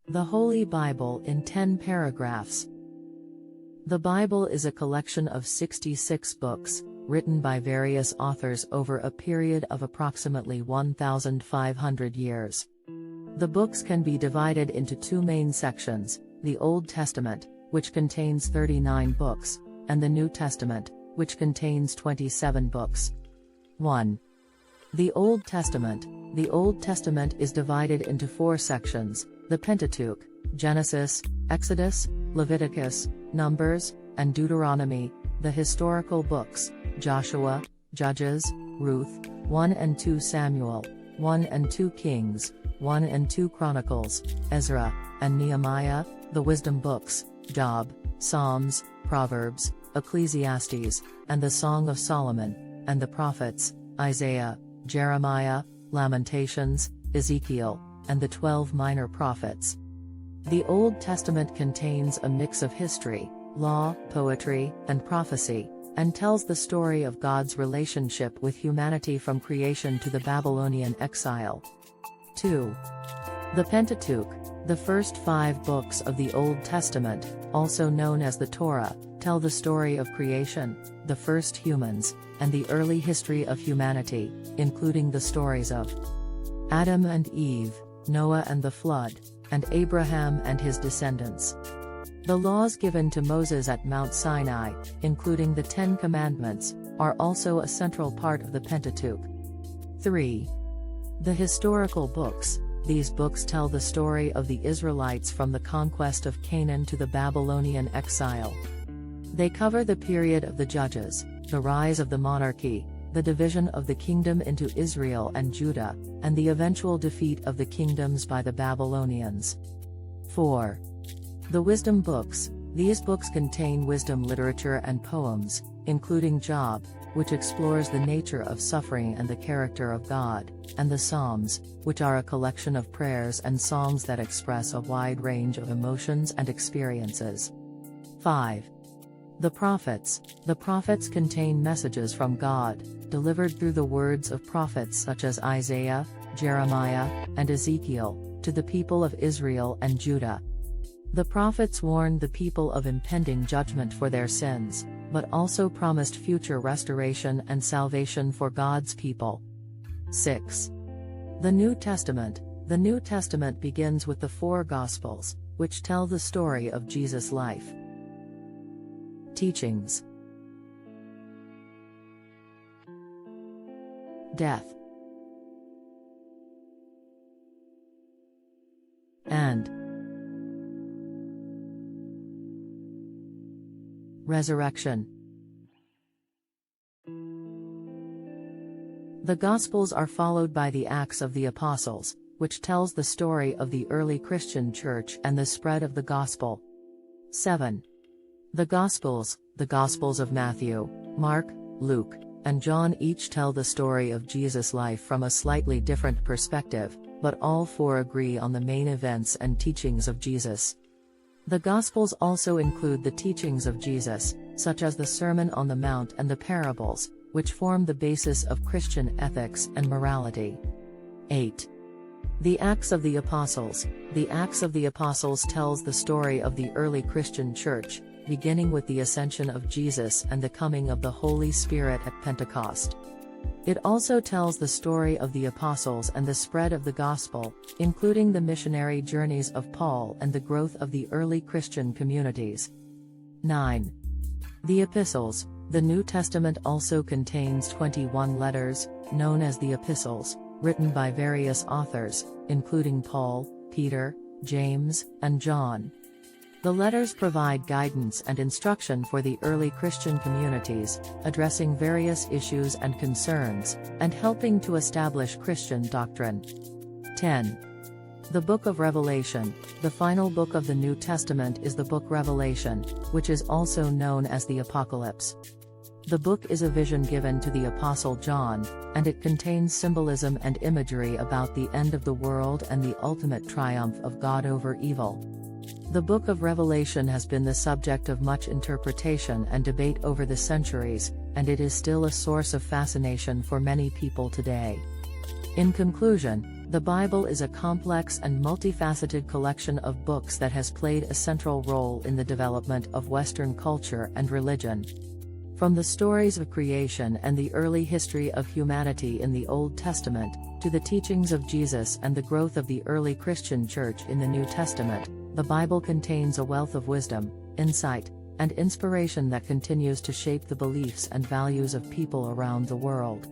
The Holy Bible in 10 paragraphs. The Bible is a collection of 66 books, written by various authors over a period of approximately 1,500 years. The books can be divided into two main sections: the Old Testament, which contains 39 books, and the New Testament, which contains 27 books. 1. The Old Testament. The Old Testament is divided into four sections: the Pentateuch, Genesis, Exodus, Leviticus, Numbers, and Deuteronomy; the historical books, Joshua, Judges, Ruth, 1 and 2 Samuel, 1 and 2 Kings, 1 and 2 Chronicles, Ezra, and Nehemiah; the wisdom books, Job, Psalms, Proverbs, Ecclesiastes, and the Song of Solomon; and the prophets, Isaiah, Jeremiah, Lamentations, Ezekiel, and the 12 minor prophets. The Old Testament contains a mix of history, law, poetry, and prophecy, and tells the story of God's relationship with humanity from creation to the Babylonian exile. 2. The Pentateuch. The first 5 books of the Old Testament, also known as the Torah, tell the story of creation, the first humans, and the early history of humanity, including the stories of Adam and Eve, Noah and the flood, and Abraham and his descendants. The laws given to Moses at Mount Sinai, including the 10 Commandments, are also a central part of the Pentateuch. 3. The historical books. These books tell the story of the Israelites from the conquest of Canaan to the Babylonian exile. They cover the period of the Judges, the rise of the monarchy, the division of the kingdom into Israel and Judah, and the eventual defeat of the kingdoms by the Babylonians. 4. The wisdom books. These books contain wisdom literature and poems, including Job, which explores the nature of suffering and the character of God, and the Psalms, which are a collection of prayers and songs that express a wide range of emotions and experiences. 5. The prophets. The prophets contain messages from God, delivered through the words of prophets such as Isaiah, Jeremiah, and Ezekiel, to the people of Israel and Judah. The prophets warned the people of impending judgment for their sins, but also promised future restoration and salvation for God's people. 6. The New Testament. The New Testament begins with the 4 Gospels, which tell the story of Jesus' life, teachings, death, and resurrection. The Gospels are followed by the Acts of the Apostles, which tells the story of the early Christian church and the spread of the gospel. 7. The Gospels of Matthew, Mark, Luke, and John each tell the story of Jesus' life from a slightly different perspective, but all 4 agree on the main events and teachings of Jesus. The Gospels also include the teachings of Jesus, such as the Sermon on the Mount and the parables, which form the basis of Christian ethics and morality. 8. The Acts of the Apostles. The Acts of the Apostles tells the story of the early Christian church, beginning with the ascension of Jesus and the coming of the Holy Spirit at Pentecost. It also tells the story of the apostles and the spread of the gospel, including the missionary journeys of Paul and the growth of the early Christian communities. 9. The Epistles. The New Testament also contains 21 letters, known as the Epistles, written by various authors, including Paul, Peter, James, and John. The letters provide guidance and instruction for the early Christian communities, addressing various issues and concerns, and helping to establish Christian doctrine. 10. The Book of Revelation. The final book of the New Testament is the book Revelation, which is also known as the Apocalypse. The book is a vision given to the Apostle John, and it contains symbolism and imagery about the end of the world and the ultimate triumph of God over evil. The Book of Revelation has been the subject of much interpretation and debate over the centuries, and it is still a source of fascination for many people today. In conclusion, The Bible is a complex and multifaceted collection of books that has played a central role in the development of Western culture and religion. From the stories of creation and the early history of humanity in the Old Testament, to the teachings of Jesus and the growth of the early Christian church in the New Testament, the Bible contains a wealth of wisdom, insight, and inspiration that continues to shape the beliefs and values of people around the world.